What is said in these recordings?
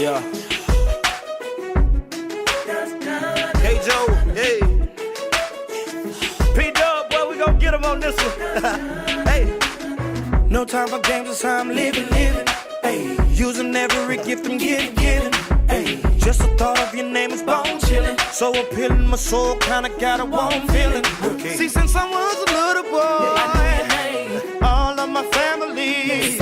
Yeah. Hey Joe, hey. P-Dub, boy, we gon' get him on this one. Hey. No time for games, it's how I'm living. Hey. Using every gift I'm getting. Hey. Just the thought of your name is bone chillin'. So appealing, my soul kinda got a warm feeling. Okay. See, since I was a little boy, all of my family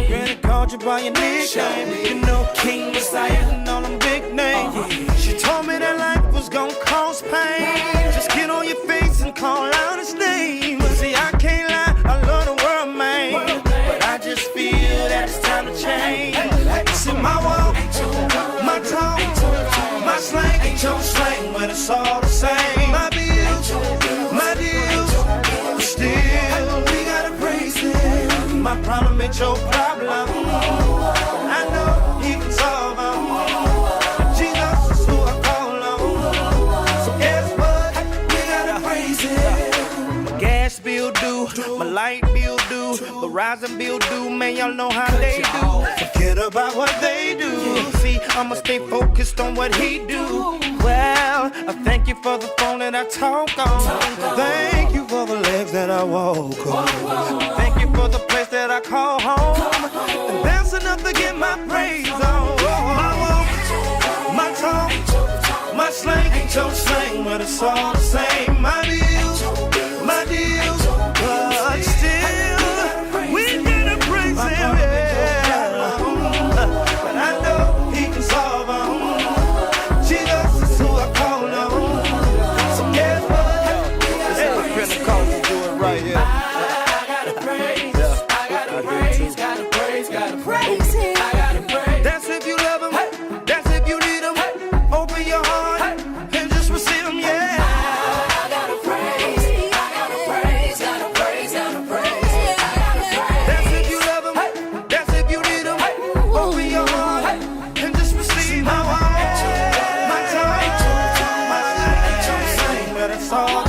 really called you by your nickname. You know, King Messiah and all them big names. She told me that life was gonna cause pain. Just get on your face and call out his name. See, I can't lie, I love the world, man, but I just feel that it's time to change. See, my walk, my talk, my slang ain't your slang, but it's all the same. My bills, my deals, but still we gotta praise him. My problem ain't your problem. I know he can solve them. Jesus is who I call on. So guess what? We gotta praise him. My gas bill due, my light bill due, the rising bill due. Man, y'all know how they do. Forget about what they do. See, I'ma stay focused on what he do. Well, I thank you for the phone that I talk on. Thank you for the legs that I walk on. Thank you for the place that I call home. And that's enough to get my praise on. My walk, my talk, my slang ain't your slang, but it's all the same. My bills, my deals, but still we gotta praise him. But I know he can solve them. Jesus is who I call on. So guess what? It's Pentecostal, do it right here. I gotta praise, I gotta praise, gotta praise, gotta praise him. I gotta praise. That's if you love him, that's if you need him. Open your heart and just receive him, yeah. I gotta praise, I gotta praise, gotta praise, gotta praise. I gotta praise. That's if you love him, that's if you need him. Open your heart and just receive my heart. My time, my life, but it's all